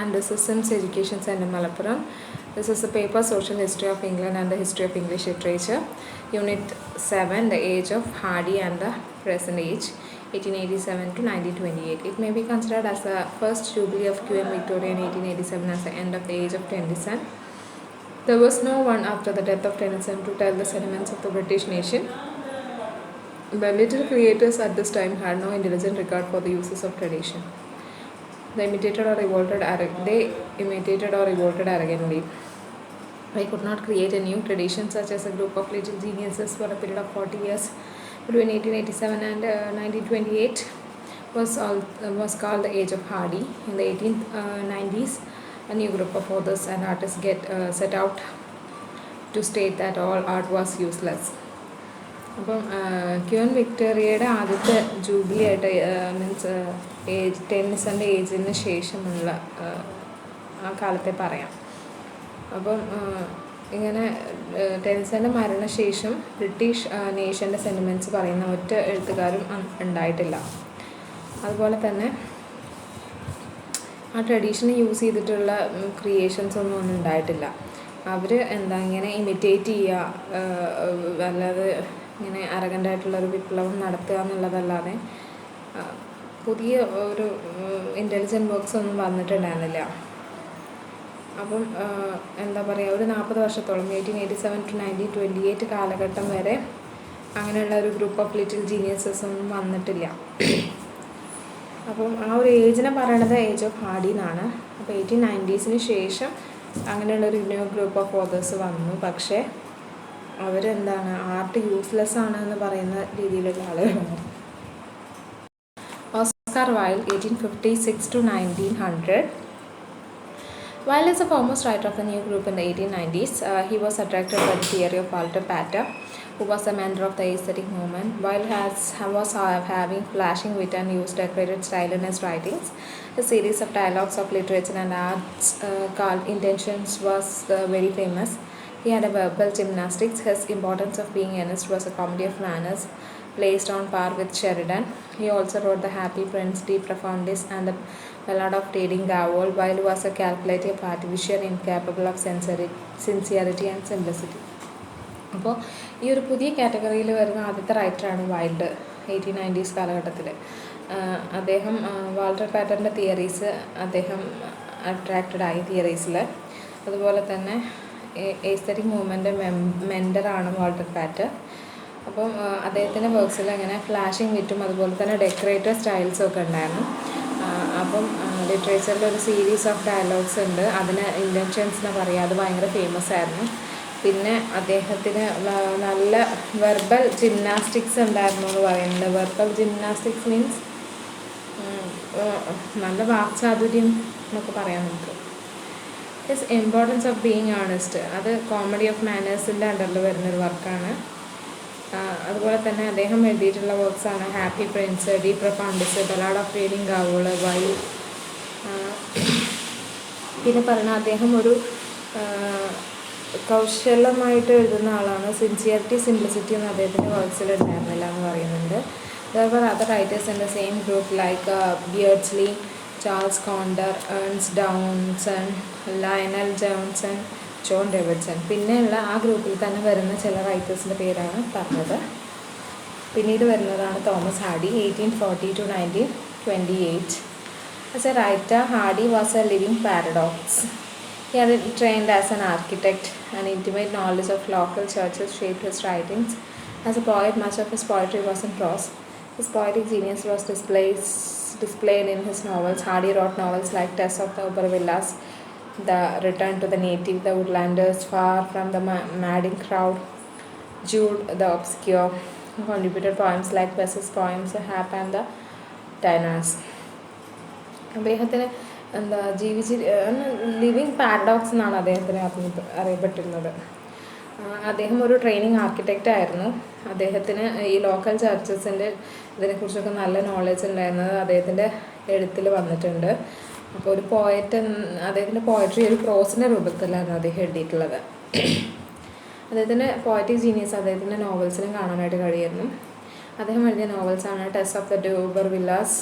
and this is Sims Education Center Malappuram. This is the paper Social History of England and the History of English Literature, Unit 7, the Age of Hardy and the Present Age, 1887 to 1928. It may be considered as the first jubilee of Queen Victoria in 1887 as the end of the age of Tennyson. There was no one after the death of Tennyson to tell the sentiments of the British nation. The little creators at this time had no intelligent regard for the uses of tradition. They imitated or revolted arrogantly. They could not create a new tradition such as a group of little geniuses for a period of 40 years between 1887 and 1928 was called the Age of Hardy. In the 1890s, a new group of authors and artists set out to state that all art was useless. അപ്പം queen വിക്ടോറിയയുടെ ആദ്യത്തെ jubilee ആയിട്ട് means ടെന്നിസൻ്റെ ഏജിന് ശേഷമുള്ള ആ കാലത്തെ പറയാം. അപ്പം ഇങ്ങനെ ടെന്നിസൻ്റെ മരണശേഷം ബ്രിട്ടീഷ് നേഷൻ്റെ സെൻറ്റിമെൻറ്റ്സ് പറയുന്ന ഒറ്റ എഴുത്തുകാരും ഉണ്ടായിട്ടില്ല. അതുപോലെ തന്നെ ആ ട്രഡീഷനെ യൂസ് ചെയ്തിട്ടുള്ള ക്രിയേഷൻസ് ഒന്നും ഉണ്ടായിട്ടില്ല. അവർ ഇങ്ങനെ ഇമിറ്റേറ്റ് ചെയ്യുക, അല്ലാതെ ഇങ്ങനെ അരഗൻ്റായിട്ടുള്ളൊരു വിപ്ലവം നടത്തുക എന്നുള്ളതല്ലാതെ പുതിയ ഒരു ഇൻ്റലിജൻറ്റ് വർക്ക്സ് ഒന്നും വന്നിട്ടുണ്ടായിരുന്നില്ല. അപ്പം ഒരു 40 വർഷത്തോളം 1887 to 1928 കാലഘട്ടം വരെ അങ്ങനെയുള്ള ഒരു ഗ്രൂപ്പ് ഓഫ് ലിറ്റിൽ ജീനിയസസ് ഒന്നും വന്നിട്ടില്ല. അപ്പം ആ ഒരു ഏജിനെ പറയണത് ഏജ് ഓഫ് ഹാർഡി എന്നാണ്. അപ്പോൾ 1890s ശേഷം അങ്ങനെയുള്ളൊരു ന്യൂ ഗ്രൂപ്പ് ഓഫ് ഓതേഴ്സ് വന്നു. പക്ഷേ ആർട്ട് യൂസ്ലെസ് ആണ് എന്ന് പറയുന്ന രീതിയിലുള്ള ആളുകളാണ്. Oscar wild 1856 to 1900. While as a foremost writer of the new group in the 1890s, he was attracted by the theory of Walter Pater, who was a mentor of the aesthetic movement. While was having flashing wit and used decorated style in his writings, a series of dialogues of literature and arts called Intentions was very famous. He had a verbal gymnastics. His Importance of Being Earnest was a comedy of manners placed on par with Sheridan. He also wrote The Happy Prince, De Profundis and The Ballad of Tading Gavol, while he was a calculative artificial incapable of sincerity and simplicity. അപ്പോൾ ഈ ഒരു പുതിയ കാറ്റഗറിയിൽ വരുന്ന ആദ്യത്തെ റൈറ്ററാണ് wild 1890s കാലഘട്ടത്തിൽ. അദ്ദേഹം Walter പാറ്ററിൻ്റെ theories അദ്ദേഹം അട്രാക്റ്റഡ് ആയി തിയറീസിൽ. അതുപോലെ തന്നെ എസ്തെറ്റിക് മൂവ്മെൻ്റ് മെൻറ്ററാണ് വാൾട്ടർ പാറ്റർ. അപ്പം അദ്ദേഹത്തിൻ്റെ വർക്ക്സിൽ അങ്ങനെ ഫ്ലാഷിങ് വിറ്റും അതുപോലെ തന്നെ ഡെക്കറേറ്റർ സ്റ്റൈൽസും ഒക്കെ ഉണ്ടായിരുന്നു. അപ്പം ലിറ്ററേച്ചറിൽ ഒരു സീരീസ് ഓഫ് ഡയലോഗ്സ് ഉണ്ട്, അതിന് ഇൻറ്റൻഷൻസ് എന്ന് പറയുക, അത് ഭയങ്കര ഫേമസ് ആയിരുന്നു. പിന്നെ അദ്ദേഹത്തിന് നല്ല വെർബൽ ജിംനാസ്റ്റിക്സ് ഉണ്ടായിരുന്നു എന്ന് പറയുന്നത്. വെർബൽ ജിംനാസ്റ്റിക്സ് മീൻസ് നല്ല വാക്ചാതുര്യം എന്നൊക്കെ പറയാം നമുക്ക്. His importance of being earnest, അത് കോമഡി ഓഫ് മാനേഴ്സിൻ്റെ അണ്ടറിൽ വരുന്നൊരു വർക്കാണ്. അതുപോലെ തന്നെ അദ്ദേഹം എഴുതിയിട്ടുള്ള വർക്ക്സാണ് happy prince, de profundis, ballad of reading gaol, വൈൽ. പിന്നെ പറഞ്ഞാൽ അദ്ദേഹം ഒരു കൗശലമായിട്ട് എഴുതുന്ന ആളാണ്. സിൻസിയറിറ്റി, സിംപ്ലിസിറ്റി ഒന്നും അദ്ദേഹത്തിൻ്റെ വർക്ക്സിൽ ഉണ്ടായിരുന്നില്ല എന്ന് പറയുന്നുണ്ട്. There were other writers in the same group like Beardsley, Charles Conder, Ernest Townsend, Lionel Johnson, John Davidson. പിന്നെയുള്ള ആ ഗ്രൂപ്പിൽ തന്നെ വരുന്ന ചില റൈറ്റേഴ്സിൻ്റെ പേരാണ് പറഞ്ഞത്. പിന്നീട് വരുന്നതാണ് Thomas hardy 1840 to 1928. As a writer, Hardy was a living paradox. He had trained as an architect. An intimate knowledge of local churches shaped his writings. As a poet, much of his poetry was in prose. His poetic genius was displayed in his novels. Hardy wrote novels like Tess of the Upper Villas, The Return to the Native, The Woodlanders, Far from the Madding Crowd, Jude the Obscure. He contributed poems like Bess's poems, Hap and the Dinahs. അദ്ദേഹത്തിന് living paradox എന്നാണ് അദ്ദേഹത്തിന് അറിയപ്പെട്ടിരുന്നത്. അദ്ദേഹം ഒരു training architect ആയിരുന്നു. അദ്ദേഹത്തിന് ഈ local ചർച്ചസിൻ്റെ ഇതിനെക്കുറിച്ചൊക്കെ നല്ല നോളജ് ഉണ്ടായിരുന്നത് അദ്ദേഹത്തിൻ്റെ എഴുത്തിൽ വന്നിട്ടുണ്ട്. അപ്പോൾ ഒരു പോയറ്റ്, അദ്ദേഹത്തിൻ്റെ പോയട്രി ഒരു പ്രോസിൻ്റെ രൂപത്തിലാണ് അദ്ദേഹം എഴുതിയിട്ടുള്ളത്. അദ്ദേഹത്തിൻ്റെ പോയറ്റിക് ജീനിയസ് അദ്ദേഹത്തിൻ്റെ നോവൽസിലും കാണാനായിട്ട് കഴിയുന്നു. അദ്ദേഹം എഴുതിയ നോവൽസാണ് Tess of the d'Urbervilles,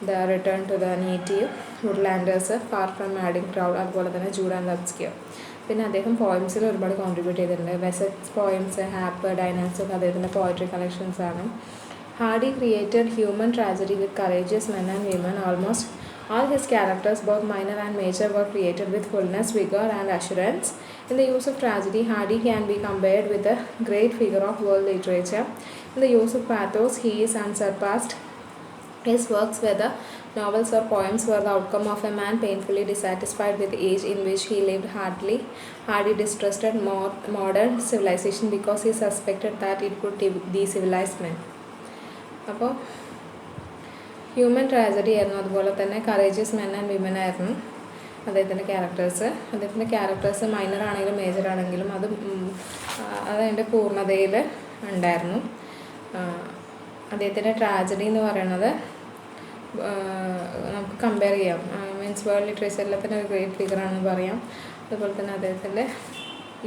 The Return to the Native, Woodlanders, Far from Madding Crowd, അതുപോലെ തന്നെ Jude and the Obscure. പിന്നെ അദ്ദേഹം പോയിംസിൽ ഒരുപാട് കോൺട്രിബ്യൂട്ട് ചെയ്തിട്ടുണ്ട്. വെസറ്റ്സ് പോയിംസ്, ഹാപ്പ്, ഡൈനാക്സ് ഒക്കെ അദ്ദേഹത്തിൻ്റെ പോയട്രി കളക്ഷൻസ് ആണ്. Hardy created human tragedy with courageous men and women. Almost all his characters, both minor and major, were created with fullness, vigor and assurance. In the use of tragedy, Hardy can be compared with a great figure of world literature. In the use of pathos, he is unsurpassed. His works, whether novels or poems, were the outcome of a man painfully dissatisfied with the age in which he lived. Hardy distrusted modern civilization because he suspected that it could decivilize men. അപ്പോൾ human tragedy ആയിരുന്നു, അതുപോലെ തന്നെ courageous men and women ആയിരുന്നു അദ്ദേഹത്തിൻ്റെ characters. അദ്ദേഹത്തിൻ്റെ characters minor ആണെങ്കിലും major ആണെങ്കിലും അതതിൻ്റെ പൂർണ്ണതയിൽ ഉണ്ടായിരുന്നു. അദ്ദേഹത്തിൻ്റെ ട്രാജഡി എന്ന് പറയുന്നത് നമുക്ക് കമ്പയർ ചെയ്യാം. മീൻസ് വേൾഡ് ലിറ്ററേച്ചറിൽ തന്നെ ഒരു ഗ്രേറ്റ് ഫിഗറാണെന്ന് പറയാം. അതുപോലെ തന്നെ അദ്ദേഹത്തിൻ്റെ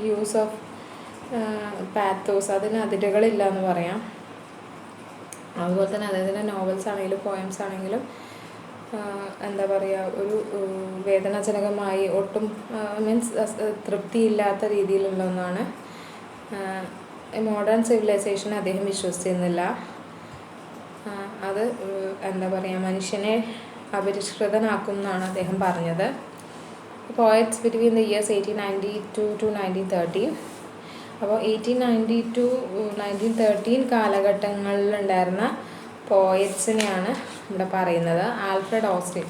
യൂസ് ഓഫ് പാത്തോസ്, അതിന് അതിരുകളില്ല എന്ന് പറയാം. അതുപോലെ തന്നെ അദ്ദേഹത്തിൻ്റെ നോവൽസ് ആണെങ്കിലും പോയംസ് ആണെങ്കിലും എന്താ പറയുക, ഒരു വേദനാജനകമായി ഒട്ടും മീൻസ് തൃപ്തിയില്ലാത്ത രീതിയിലുള്ള ഒന്നാണ്. മോഡേൺ സിവിലൈസേഷൻ അദ്ദേഹം വിശ്വസിച്ചിരുന്നില്ല. അത് എന്താ പറയുക, മനുഷ്യനെ അപരിഷ്കൃതനാക്കും എന്നാണ് അദ്ദേഹം പറഞ്ഞത്. Poets between the years 1892 to 1913. അപ്പോൾ 1892 1913 കാലഘട്ടങ്ങളിലുണ്ടായിരുന്ന പോയറ്റ്സിനെയാണ് ഇവിടെ പറയുന്നത്. Alfred Austin,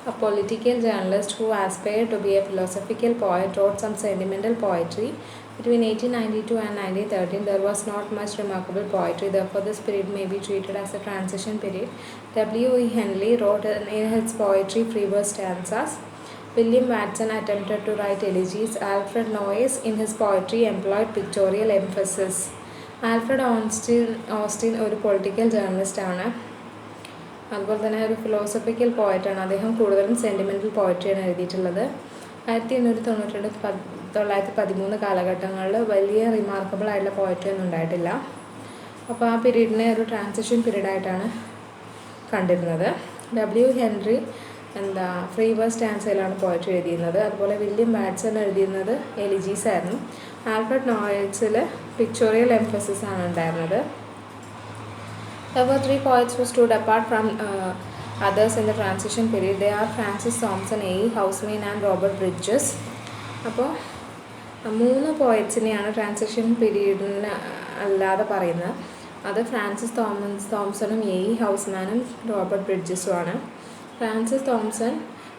a political journalist who aspired to be a philosophical poet, wrote some sentimental poetry. Between 1892 and 1913, there was not much remarkable poetry. Therefore, this period may be treated as a transition period. W.E. Henley wrote in his poetry free verse stanzas. William Watson attempted to write elegies. Alfred Noyes in his poetry employed pictorial emphasis. Alfred Austin ഒരു political ജേർണലിസ്റ്റാണ്, അതുപോലെ തന്നെ ഒരു philosophical പോയറ്റാണ്. അദ്ദേഹം കൂടുതലും sentimental പോയട്രിയാണ് എഴുതിയിട്ടുള്ളത്. 1892 1913 കാലഘട്ടങ്ങളിൽ വലിയ remarkable ആയിട്ടുള്ള പോയട്രി ഒന്നും ഉണ്ടായിട്ടില്ല. അപ്പോൾ ആ പീരീഡിനെ ഒരു ട്രാൻസിഷൻ പീരീഡായിട്ടാണ് കണ്ടിരുന്നത്. W. ഹെൻറി ഫ്രീ വേഴ്സ് സ്റ്റാൻസയിലാണ് പോയട്രി എഴുതിയിരുന്നത്. അതുപോലെ വില്യം വാട്സൺ എഴുതിയിരുന്നത് എലിജീസ് ആയിരുന്നു. ആൽഫ്രഡ് നോയൽസിൽ പിക്ചോറിയൽ എംഫസിസ് ആണ് ഉണ്ടായിരുന്നത്. There were three poets who stood apart from others in the transition period. They are Francis Thompson, A. E. Housman and Robert Bridges. അപ്പോൾ 3 പോയറ്റ്സിനെയാണ് transition പീരീഡിന് അല്ലാതെ പറയുന്നത്. അത് ഫ്രാൻസിസ് തോംസണും എ ഇ ഹൗസ്മാനും റോബർട്ട് ബ്രിഡ്ജസുമാണ്. Francis Thompson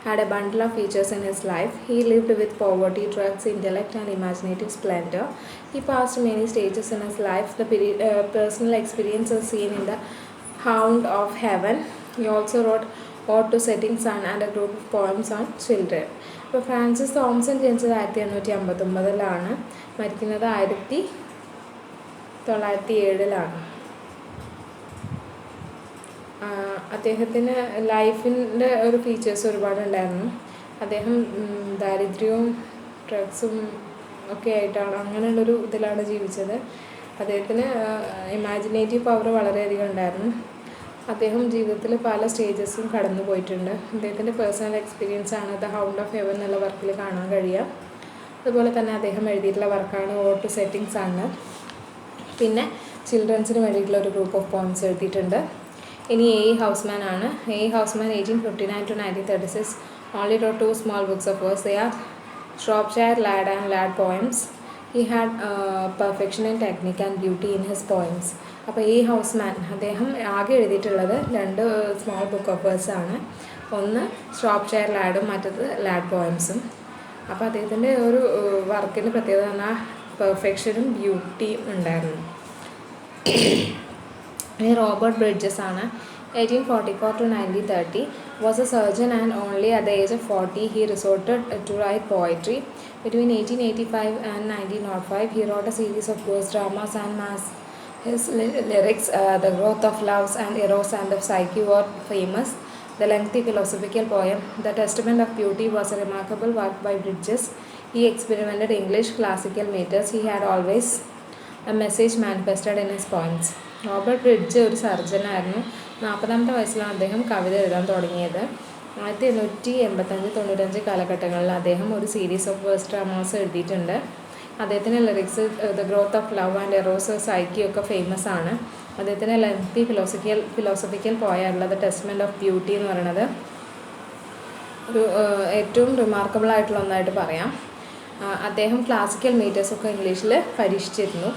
had a bundle of features in his life. He lived with poverty, drugs, intellect and imaginative splendor. He passed many stages in his life. The personal experiences seen in The Hound of Heaven. He also wrote Ode to Setting Sun and a group of poems on children. ഇപ്പോൾ Francis Thomson ജനിച്ചത് 1859 മരിക്കുന്നത് 1907. അദ്ദേഹത്തിന് ലൈഫിൻ്റെ ഒരു features ഒരുപാടുണ്ടായിരുന്നു. അദ്ദേഹം ദാരിദ്ര്യവും ഡ്രഗ്സും ഒക്കെ ആയിട്ടാണ്, അങ്ങനെയുള്ളൊരു ഇതിലാണ് ജീവിച്ചത്. അദ്ദേഹത്തിന് ഇമാജിനേറ്റീവ് പവർ വളരെയധികം ഉണ്ടായിരുന്നു. അദ്ദേഹം ജീവിതത്തിൽ പല സ്റ്റേജസും കടന്നു പോയിട്ടുണ്ട്. അദ്ദേഹത്തിൻ്റെ പേഴ്സണൽ എക്സ്പീരിയൻസ് ആണ് ദ ഹൗണ്ട് ഓഫ് ഹെവൻ എന്നുള്ള വർക്കിൽ കാണാൻ കഴിയുക. അതുപോലെ തന്നെ അദ്ദേഹം എഴുതിയിട്ടുള്ള വർക്കാണ് ഓഡ് ടു സെറ്റിംഗ് സൺ. പിന്നെ ചിൽഡ്രൻസിന് വേണ്ടിയിട്ടുള്ള ഒരു ഗ്രൂപ്പ് ഓഫ് പോയിംസ് എഴുതിയിട്ടുണ്ട്. ഇനി എ ഇ ഹൗസ്മാൻ ആണ്. A E Housman 1859 to 1936 only wrote 2 small books of verse. They are Shropshire Lad and Lad poems. He had perfection in technique and beauty in his poems. അപ്പോൾ A E ഹൗസ്മാൻ അദ്ദേഹം ആകെ എഴുതിയിട്ടുള്ളത് 2 small book of verse ആണ്. ഒന്ന് ഷ്രോപ്ഷയർ ലാഡും മറ്റത് LAD പോയംസും. അപ്പോൾ അദ്ദേഹത്തിൻ്റെ ഒരു വർക്കിന് പ്രത്യേകത പറഞ്ഞാൽ പെർഫെക്ഷനും ബ്യൂട്ടിയും ഉണ്ടായിരുന്നു. Robert Bridges ആണ്. 1844 to 1930 was a surgeon and only at the age of 40 he resorted to write poetry. Between 1885 and 1905 he wrote a series of ghost dramas and mass. His lyrics, The Growth of Loves and Eros and the Psyche, were famous. The lengthy philosophical poem, The Testament of Beauty, was a remarkable work by Bridges. He experimented English classical meters. He had always a message manifested in his poems. Robert bridge ഒരു സർജനായിരുന്നു. 40-ാമത്തെ വയസ്സിലാണ് അദ്ദേഹം കവിത എഴുതാൻ തുടങ്ങിയത്. 1885-95 കാലഘട്ടങ്ങളിൽ അദ്ദേഹം ഒരു series of verse dramas എഴുതിയിട്ടുണ്ട്. അദ്ദേഹത്തിൻ്റെ lyrics the growth of love and Eros Psyche ഒക്കെ ഫേമസ് ആണ്. അദ്ദേഹത്തിൻ്റെ ലെങ്തി ഫിലോസഫിക്കൽ പോയായിട്ടുള്ള ദ ടെസ്റ്റ്മെൻറ്റ് ഓഫ് ബ്യൂട്ടി എന്ന് പറയുന്നത് ഒരു ഏറ്റവും റിമാർക്കബിൾ ആയിട്ടുള്ള ഒന്നായിട്ട് പറയാം. അദ്ദേഹം ക്ലാസിക്കൽ മീറ്റേഴ്സൊക്കെ ഇംഗ്ലീഷിൽ പരീക്ഷിച്ചിരുന്നു.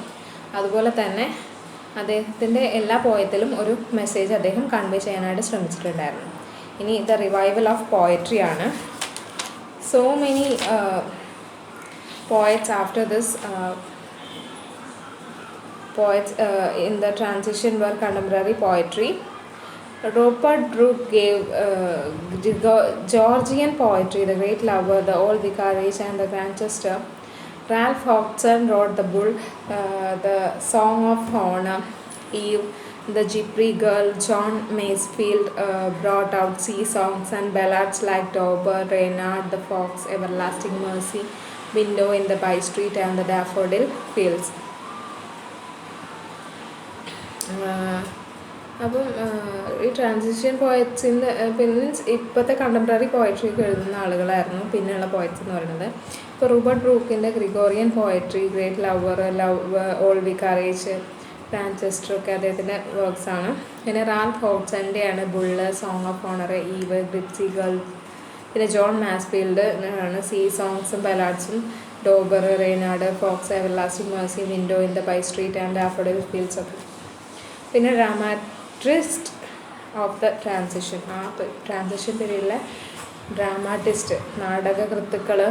അതുപോലെ തന്നെ അദ്ദേഹത്തിൻ്റെ എല്ലാ പോയത്തിലും ഒരു മെസ്സേജ് അദ്ദേഹം കൺവേ ചെയ്യാനായിട്ട് ശ്രമിച്ചിട്ടുണ്ടായിരുന്നു. ഇനി ദ റിവൈവൽ ഓഫ് പോയട്രി ആണ്. So many poets after this poets in the transition were contemporary poetry. Rupert Brooke gave Georgian poetry, the great lover, the old vicarage and the Grantchester. Ralph Hodgson wrote the bull, the song of honor, Eve, the gypsy girl. John Masefield brought out sea songs and ballads like Dauber, Reynard, the fox, everlasting mercy, window in the by street and the daffodil fields. അപ്പം ഈ transition പോയറ്റ്സിൻ്റെ പിന്നെ ഇപ്പോഴത്തെ contemporary poetry ഒക്കെ എഴുതുന്ന ആളുകളായിരുന്നു പിന്നെയുള്ള poets എന്ന് പറയുന്നത്. ഇപ്പോൾ റൂബർട്ട് ബ്രൂക്കിൻ്റെ Gregorian poetry, great lover, old vicarage, Grantchester ഒക്കെ അദ്ദേഹത്തിൻ്റെ വർക്ക്സാണ്. പിന്നെ റാൽഫ് ഹോഡ്സൻ്റെയാണ് bull, song of honour, Eve, gipsy girl. പിന്നെ ജോൺ മാസ്ഫീൽഡ് ആണ് സീ സോങ്സും ബലാഡ്സും, Dauber, Reynard, fox, everlasting mercy, widow in the bye street and daffodil fields ഒക്കെ. പിന്നെ ഡ്രാമാറ്റിസ്റ്റ് ഓഫ് ദ ട്രാൻസിഷൻ, ആ ട്രാൻസിഷൻ പീരീഡിലെ ഡ്രാമാറ്റിസ്റ്റ്, നാടകകൃത്തുക്കൾ.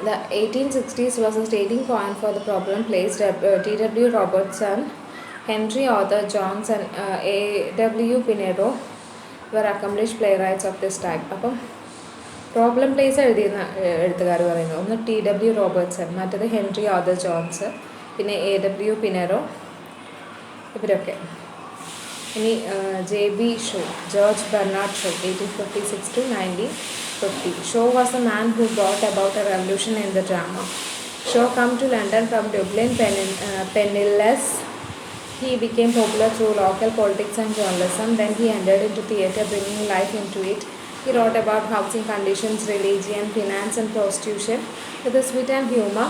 The 1860s was a starting point for the problem placed T.W. Robertson, Henry Arthur Jones and A.W. Pinero were accomplished playwrights of this type. അപ്പം problem place എഴുതിയിരുന്ന എഴുത്തുകാർ പറയുന്നത് ഒന്ന് T.W. Robertson, മറ്റത് Henry Arthur Jones, പിന്നെ A.W. Pinero, ഇവരൊക്കെ. ഇനി J.B. Show, George Bernard show, 1856 to 1950. Shaw was the man who brought about a revolution in the drama. Shaw came to London from Dublin penniless. He became popular through local politics and journalism. Then he entered into theatre, bringing life into it. He wrote about housing conditions, religion, finance and prostitution. With his wit and humour,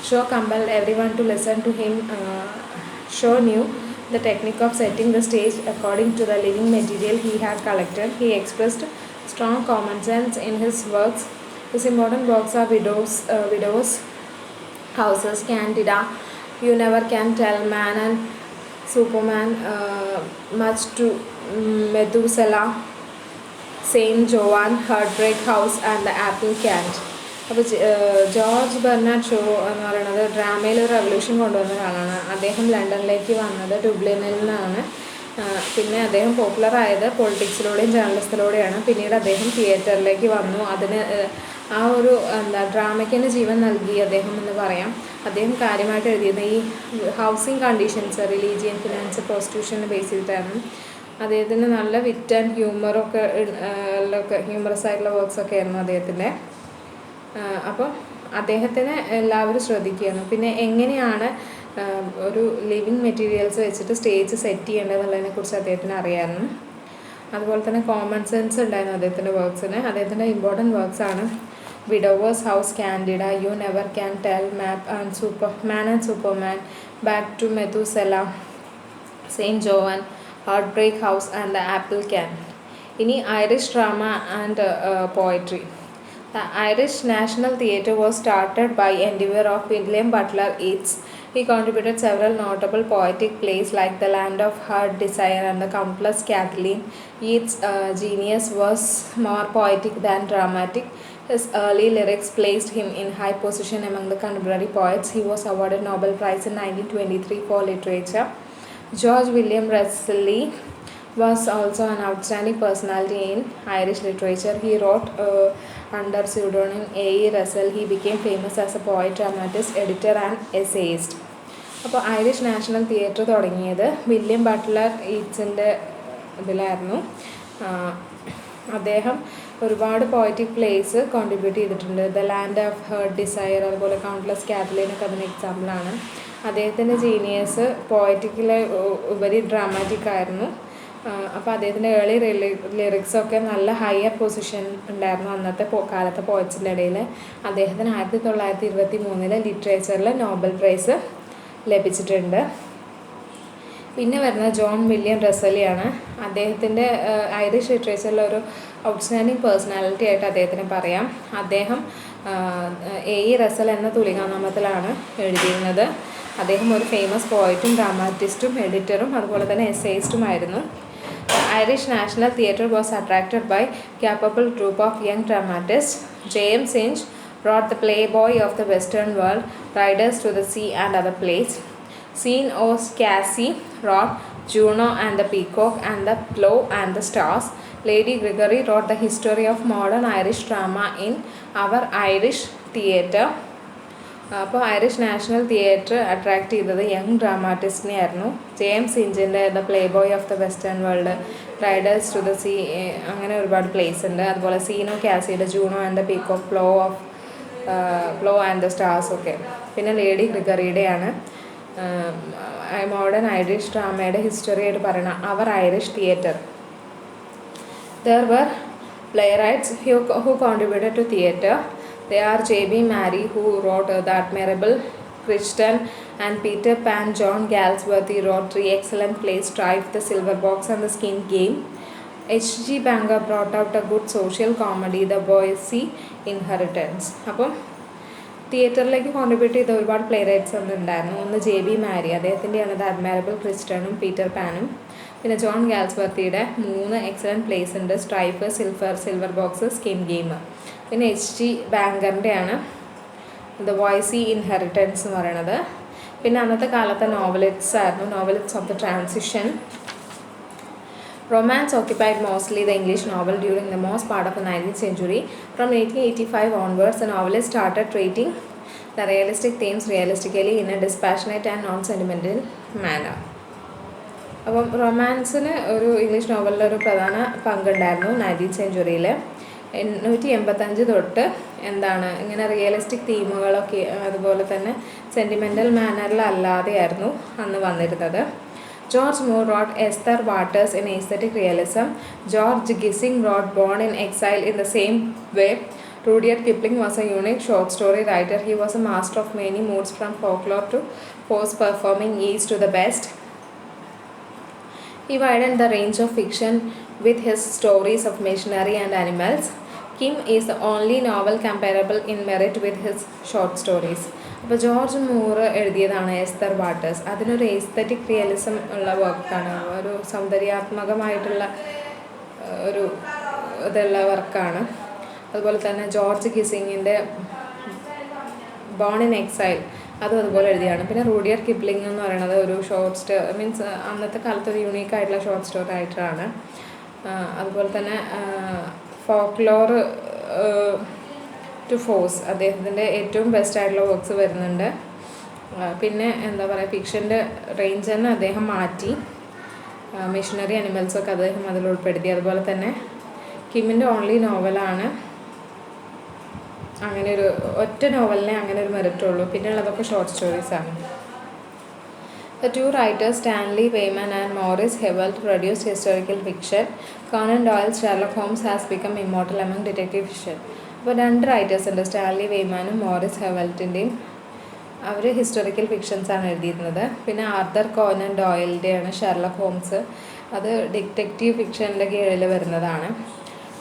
Shaw compelled everyone to listen to him. Shaw knew the technique of setting the stage according to the living material he had collected. He expressed strong common sense in his works. His important works are Widows, Houses, Candida, You Never Can Tell, Man and Superman, Much to Methuselah, Saint Joan, Heartbreak House and the Apple Cant. അപ്പോൾ George Bernard show എന്ന് പറയുന്നത് ഡ്രാമയിൽ ഒരു revolution കൊണ്ടുവന്ന ഒരാളാണ്. അദ്ദേഹം ലണ്ടനിലേക്ക് വന്നത് ഡുബ്ലിനിൽ നിന്നാണ്. പിന്നെ അദ്ദേഹം പോപ്പുലർ ആയത് പൊളിറ്റിക്സിലൂടെയും ജേർണലിസ്റ്റിലൂടെയാണ്. പിന്നീട് അദ്ദേഹം തിയേറ്ററിലേക്ക് വന്നു. അതിന് ആ ഒരു ഡ്രാമയ്ക്ക് തന്നെ ജീവൻ നൽകി അദ്ദേഹം എന്ന് പറയാം. അദ്ദേഹം കാര്യമായിട്ട് എഴുതിയത് ഈ ഹൗസിങ് കണ്ടീഷൻസ്, റിലീജിയൻ, ഫിനാൻസ്, പ്രോസ്റ്റിറ്റ്യൂഷനെ ബേസ് ചെയ്തിട്ടായിരുന്നു. അദ്ദേഹത്തിന് നല്ല വിറ്റ് ആൻഡ് ഹ്യൂമറൊക്കെ ഹ്യൂമറസ് ആയിട്ടുള്ള വർക്ക്സൊക്കെ ആയിരുന്നു അദ്ദേഹത്തിൻ്റെ. അപ്പം അദ്ദേഹത്തിനെ എല്ലാവരും ശ്രദ്ധിക്കുകയാണ്. പിന്നെ എങ്ങനെയാണ് ഒരു ലിവിങ് മെറ്റീരിയൽസ് വെച്ചിട്ട് സ്റ്റേജ് സെറ്റ് ചെയ്യേണ്ടതെന്നുള്ളതിനെക്കുറിച്ച് അദ്ദേഹത്തിന് അറിയാമായിരുന്നു. അതുപോലെ തന്നെ കോമൺ സെൻസ് ഉണ്ടായിരുന്നു അദ്ദേഹത്തിൻ്റെ വർക്ക്സിന്. അദ്ദേഹത്തിൻ്റെ ഇമ്പോർട്ടൻറ്റ് വർക്ക്സാണ് widowers house, Candida, you never can tell, man and superman, back to Methuselah, saint Joan, heart break house and the apple ക്യാൻ. ഇനി Irish drama and poetry. The Irish National Theatre was started by endeavour of William Butler Yeats. He contributed several notable poetic plays like The Land of Heart Desire and The Countess Kathleen. Yeats' genius was more poetic than dramatic. His early lyrics placed him in high position among the contemporary poets. He was awarded Nobel Prize in 1923 for literature. George William Russell was also an outstanding personality in Irish literature. He wrote under pseudonym A.E. Russell. He became famous as a poet, dramatist, editor and essayist. അപ്പോൾ Irish national theatre തുടങ്ങിയത് William Butler ഈറ്റ്സിൻ്റെ ഇതിലായിരുന്നു. അദ്ദേഹം ഒരുപാട് poetic plays contribute ചെയ്തിട്ടുണ്ട്. The land of heart desire, അതുപോലെ countless കാത്തലിനൊക്കെ അതിന് എക്സാമ്പിളാണ്. അദ്ദേഹത്തിൻ്റെ ജീനിയസ് പോയറ്റിക്കിലെ ഉപരി ഡ്രാമാറ്റിക് ആയിരുന്നു. അപ്പോൾ അദ്ദേഹത്തിൻ്റെ ഏർലി ലിറിക്സൊക്കെ നല്ല ഹയർ പൊസിഷൻ ഉണ്ടായിരുന്നു അന്നത്തെ കാലത്തെ പോയറ്റ്സിൻ്റെ ഇടയിൽ. അദ്ദേഹത്തിന് 1923 ലിറ്ററേച്ചറിൽ നോബൽ പ്രൈസ് ലഭിച്ചിട്ടുണ്ട്. പിന്നെ വരുന്നത് ജോൺ വില്യം റസലിയാണ്. അദ്ദേഹത്തിൻ്റെ ഐറിഷ് ലിറ്ററേച്ചറിലെ ഒരു ഔട്ട്സ്റ്റാൻഡിങ് പേഴ്സണാലിറ്റി ആയിട്ട് അദ്ദേഹത്തിന് പറയാം. അദ്ദേഹം എ.ഇ. റസൽ എന്ന തുലികാനാമത്തിലാണ് എഴുതിയിരുന്നത്. അദ്ദേഹം ഒരു ഫേമസ് പോയറ്റും ഡ്രാമാറ്റിസ്റ്റും എഡിറ്ററും അതുപോലെ തന്നെ എസ്സേയിസ്റ്റുമായിരുന്നു. Irish National Theatre was attracted by capable group of young dramatists. James Inge wrote The Playboy of the Western World, Riders to the Sea and Other Plays. Sean O'Casey wrote Juno and the Peacock and The Plough and the Stars. Lady Gregory wrote The History of Modern Irish Drama in Our Irish Theatre. അപ്പോൾ Irish national theatre attract ചെയ്തത് young ഡ്രാമാറ്റിസ്റ്റിനെ ആയിരുന്നു. James ഇഞ്ചിൻ്റെ the playboy of the western world, riders to the sea, അങ്ങനെ ഒരുപാട് plays ഉണ്ട്. അതുപോലെ Sean കാസിയുടെ Juno and the peacock, plough and the stars ഒക്കെ. പിന്നെ ലേഡി ഗ്രിഗറിയുടെയാണ് മോഡേൺ ഐറിഷ് ഡ്രാമയുടെ ഹിസ്റ്ററി ആയിട്ട് പറയുന്ന our Irish theatre. There were playwrights who contributed to theatre. They are J.B. Marie, who wrote The Admirable Crichton and Peter Pan. John Galsworthy wrote 3 excellent plays, Strife, The Silver Box and The Skin Game. H.G. Banger brought out a good social comedy, The Boise Inheritance. അപ്പം തിയേറ്ററിലേക്ക് contribute ചെയ്ത ഒരുപാട് play rights ഉണ്ടായിരുന്നു. ഒന്ന് J.B. മാരി, അദ്ദേഹത്തിൻ്റെയാണ് the admirable ക്രിസ്റ്റണും Peter പാനും. പിന്നെ ജോൺ ഗാൽസ്വർത്തിയുടെ 3 എക്സലൻറ്റ് പ്ലേസ് ഉണ്ട്, strife, silver box, skin game. പിന്നെ H.G. ബാങ്കറിൻ്റെയാണ് ദ വോയ്സി ഇൻഹെറിറ്റൻസ് എന്ന് പറയുന്നത്. പിന്നെ അന്നത്തെ കാലത്തെ നോവലിറ്റ്സ് ആയിരുന്നു, novelists of the transition. Romance occupied mostly the English novel during the most part of the 19th century. From 1885 onwards, the novelist started treating the realistic themes realistically in a dispassionate and non-sentimental manner. അപ്പം റൊമാൻസിന് ഒരു English നോവലിലൊരു പ്രധാന പങ്കുണ്ടായിരുന്നു 19th സെഞ്ച്വറിയിൽ. 1885 തൊട്ട് ഇങ്ങനെ realistic തീമുകളൊക്കെ അതുപോലെ തന്നെ sentimental മാനറിലല്ലാതെയായിരുന്നു അന്ന് വന്നിരുന്നത്. George Moore wrote Esther Waters in aesthetic realism. George Gissing wrote Born in Exile in the same way. Rudyard Kipling was a unique short story writer. He was a master of many moods, from folklore to post-performing ease to the best. He widened the range of fiction with his stories of machinery and animals. Kim is the only novel comparable in merit with his short stories. അപ്പോൾ George Moore എഴുതിയതാണ് Esther waters. അതിനൊരു aesthetic realism ഉള്ള വർക്കാണ്, ഒരു സൗന്ദര്യാത്മകമായിട്ടുള്ള ഒരു ഇതുള്ള വർക്കാണ്. അതുപോലെ തന്നെ ജോർജ് ഗിസിങ്ങിൻ്റെ ബോൺ ഇൻ എക്സൈൽ അതും അതുപോലെ എഴുതിയാണ്. പിന്നെ റൂഡിയർ കിപ്ലിംഗ് എന്ന് പറയുന്നത് ഒരു ഷോർട്ട് മീൻസ് അന്നത്തെ കാലത്ത് ഒരു യുണീക്ക് ആയിട്ടുള്ള ഷോർട്ട് സ്റ്റോറി റൈറ്ററാണ്. അതുപോലെ തന്നെ ഫോക്ലോർ ടു ഫോഴ്സ് അദ്ദേഹത്തിൻ്റെ ഏറ്റവും ബെസ്റ്റ് ആയിട്ടുള്ള വർക്ക്സ് വരുന്നുണ്ട്. പിന്നെ ഫിക്ഷൻ്റെ റേഞ്ച് തന്നെ അദ്ദേഹം മാറ്റി, മിഷനറി അനിമൽസൊക്കെ അദ്ദേഹം അതിൽ ഉൾപ്പെടുത്തി. അതുപോലെ തന്നെ കിമ്മിൻ്റെ ഓൺലി നോവലാണ് അങ്ങനെ ഒരു ഒറ്റ നോവലിനെ അങ്ങനെ ഒരു മെറിറ്റുള്ളൂ, പിന്നെ ഉള്ളതൊക്കെ short സ്റ്റോറീസാണ്. The two writers, Stanley Weyman and Maurice Hewlett, produced historical fiction. Conan Doyle's Sherlock Holmes has become immortal among detective fiction. അപ്പോൾ 2 റൈറ്റേഴ്സ് ഉണ്ട്, സ്റ്റാൻലി വെയ്മാനും മോറിസ് ഹെവൽറ്റിൻ്റെയും. അവർ ഹിസ്റ്റോറിക്കൽ ഫിക്ഷൻസാണ് എഴുതിയിരുന്നത്. പിന്നെ ആർതർ കോനൻ ഡോയലിൻ്റെയാണ് ഷെർലക് ഹോംസ്, അത് ഡിറ്റക്റ്റീവ് ഫിക്ഷൻ്റെ കീഴിൽ വരുന്നതാണ്.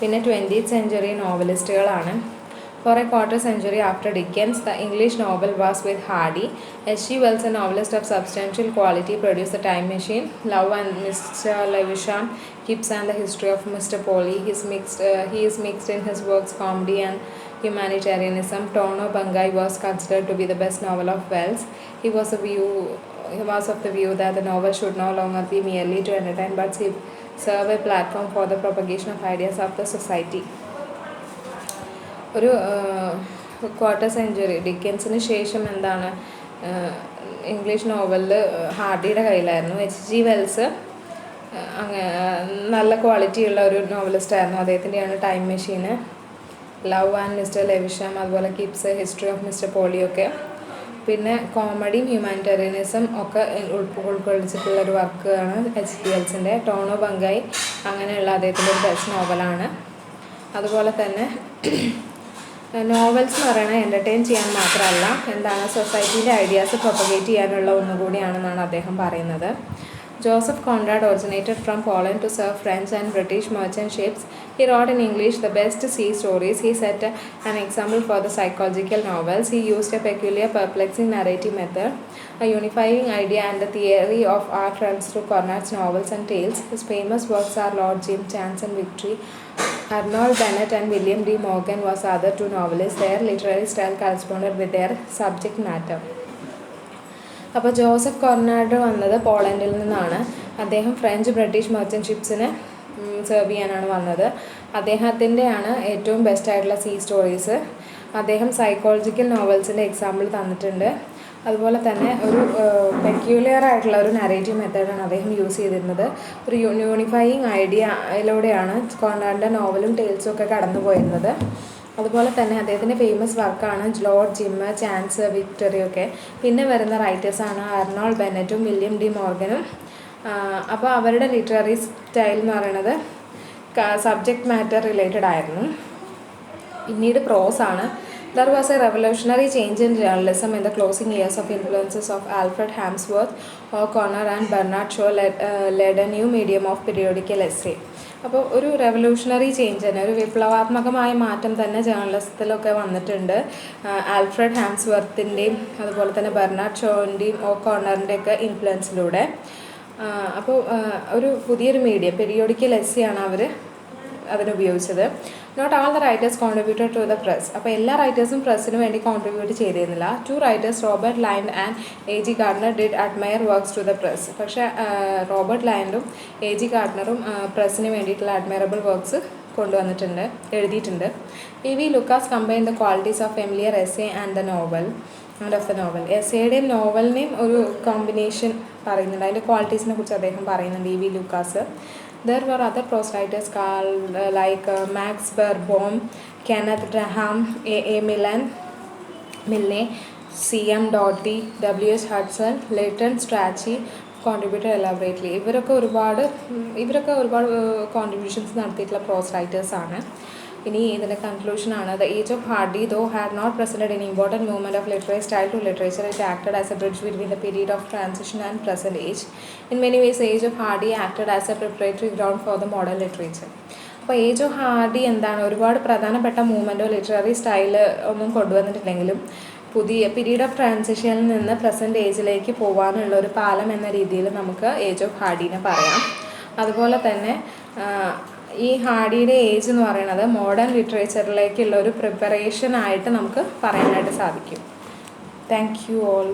പിന്നെ 20th സെഞ്ച്വറി നോവലിസ്റ്റുകളാണ്. For a quarter century after Dickens, the English novel was with Hardy. H.G. Wells, a novelist of substantial quality, produced The Time Machine, Love and Mr. Lewisham, Gibbs and the History of Mr. Polly. He is mixed in his works comedy and humanitarianism. Tono Bangai was considered to be the best novel of Wells. He was of the view that the novel should no longer be merely to entertain but serve a platform for the propagation of ideas of the society. ഒരു quarter century ഡിക്കൻസിന് ശേഷം English നോവലിൽ ഹാർഡിയുടെ കയ്യിലായിരുന്നു. H.G. Wells നല്ല ക്വാളിറ്റിയുള്ള ഒരു നോവലിസ്റ്റായിരുന്നു. അദ്ദേഹത്തിൻ്റെയാണ് time machine, love and mister Lewisham, അതുപോലെ Kipps, history of mister പോളിയൊക്കെ. പിന്നെ കോമഡിയും ഹ്യൂമാനിറ്റേറിയനിസം ഒക്കെ ഉൾക്കൊള്ളിച്ചിട്ടുള്ളൊരു വർക്കാണ് H.G. വെൽസിൻ്റെ ടോണോ ബങ്കായി. അങ്ങനെയുള്ള അദ്ദേഹത്തിൻ്റെ ഒരു ബെസ്റ്റ് നോവലാണ്. അതുപോലെ തന്നെ നോവൽസ് എന്ന് പറയുന്നത് എൻ്റർടൈൻ ചെയ്യാൻ മാത്രമല്ല, സൊസൈറ്റിയുടെ ഐഡിയാസ് പ്രൊപ്പഗേറ്റ് ചെയ്യാനുള്ള ഒന്നുകൂടിയാണെന്നാണ് അദ്ദേഹം പറയുന്നത്. Joseph Conrad originated from Poland to serve French and British merchant ships. He wrote in English the best sea stories. He set an example for the psychological novels. He used a peculiar, perplexing narrative method. A unifying idea and the theory of art runs through Conrad's novels and tales. His famous works are Lord Jim, Chance and Victory. Arnold Bennett and William D. Morgan was other two novelists. Their literary style corresponded with their subject matter. അപ്പോൾ Joseph കോർണാഡ് വന്നത് പോളണ്ടിൽ നിന്നാണ്. അദ്ദേഹം French British merchant ഷിപ്സിനെ serve ചെയ്യാനാണ് വന്നത്. അദ്ദേഹത്തിൻ്റെയാണ് ഏറ്റവും ബെസ്റ്റായിട്ടുള്ള see stories. അദ്ദേഹം psychological നോവൽസിൻ്റെ example തന്നിട്ടുണ്ട്. അതുപോലെ തന്നെ ഒരു പെക്യൂലിയർ ആയിട്ടുള്ള ഒരു നരേറ്റീവ് മെത്തേഡാണ് അദ്ദേഹം യൂസ് ചെയ്തിരുന്നത്. ഒരു യൂണിഫൈയിങ് ഐഡിയയിലൂടെയാണ് കോർണാഡിൻ്റെ നോവലും ടെയിൽസും ഒക്കെ കടന്നു പോയിരുന്നത്. അതുപോലെ തന്നെ അദ്ദേഹത്തിൻ്റെ ഫേമസ് വർക്കാണ് ലോർഡ് ജിം, ചാൻസ്, വിക്ടറി ഒക്കെ. പിന്നെ വരുന്ന റൈറ്റേഴ്സാണ് അർണോൾഡ് ബെന്നറ്റും വില്യം ഡി മോർഗനും. അപ്പോൾ അവരുടെ ലിറ്റററി സ്റ്റൈൽ എന്ന് പറയുന്നത് സബ്ജക്റ്റ് മാറ്റർ റിലേറ്റഡ് ആയിരുന്നു. പിന്നീട് പ്രോസാണ്. There was a revolutionary change in journalism in the closing years of influences of Alfred Hamsworth, O'Connor and Bernard Shaw led a new medium of periodical essay. അപ്പോൾ ഒരു revolutionary change തന്നെ, ഒരു വിപ്ലവാത്മകമായ മാറ്റം തന്നെ ജേർണലിസത്തിലൊക്കെ വന്നിട്ടുണ്ട്. Alfred ഹാംസ്വർത്തിൻ്റെയും അതുപോലെ തന്നെ ബെർണാഡ് ഷോൻ്റെയും ഓ'കോണറിൻ്റെയൊക്കെ ഇൻഫ്ലുവൻസിലൂടെ. അപ്പോൾ ഒരു പുതിയൊരു മീഡിയം പെരിയോഡിക്കൽ എസ്സേയാണ് അവർ അതിനുപയോഗിച്ചത്. Not all the writers contributed to the press. അപ്പോൾ എല്ലാ റൈറ്റേഴ്സും പ്രസ്സിന് വേണ്ടി കോൺട്രിബ്യൂട്ട് ചെയ്തിരുന്നില്ല. Two writers, Robert Lynd and A.G. Gardner did admire works to the press. പക്ഷേ റോബർട്ട് ലൈൻഡും A.G. ഗാർഡ്നറും പ്രസ്സിന് വേണ്ടിയിട്ടുള്ള അഡ്മയറബിൾ വർക്ക്സ് എഴുതിയിട്ടുണ്ട്. E.V. Lucas combine the qualities of familiar essay and the novel and of the novel. എസ്സേയുടെയും നോവലിനെയും ഒരു combination പറയുന്നുണ്ട്. അതിൻ്റെ ക്വാളിറ്റീസിനെ കുറിച്ച് അദ്ദേഹം പറയുന്നുണ്ട് E.V. Lucas. There were other prose writers like Max Beerbohm, Kenneth Graham, A.A. Milne, C.M. Doughty, W.H. Hudson, Leighton Strachey contributed elaborately. ഇവരൊക്കെ ഒരുപാട് കോൺട്രിബ്യൂഷൻസ് നടത്തിയിട്ടുള്ള പ്രോസ് റൈറ്റേഴ്സാണ്. ഇനി ഇതിൻ്റെ കൺക്ലൂഷനാണ്. The age of Hardy, though had not presented an important movement of literary style to literature, it acted as a bridge between the period of transition and present age. In many ways, the age of Hardy acted as a preparatory ground for the modern literature. അപ്പോൾ age of hardy ഒരുപാട് പ്രധാനപ്പെട്ട മൂവ്മെൻറ്റോ literary style ഒന്നും കൊണ്ടുവന്നിട്ടില്ലെങ്കിലും പുതിയ period of ട്രാൻസിഷനിൽ നിന്ന് present ഏജിലേക്ക് പോകാനുള്ള ഒരു പാലം എന്ന രീതിയിൽ നമുക്ക് ഏജ് ഓഫ് ഹാർഡീനെ പറയാം. അതുപോലെ തന്നെ ഈ ഹാർഡിയുടെ ഏജ് എന്ന് പറയുന്നത് മോഡേൺ ലിറ്ററേച്ചറിലേക്കുള്ള ഒരു പ്രിപ്പറേഷൻ ആയിട്ട് നമുക്ക് പറയാനായിട്ട് സാധിക്കും. Thank you all.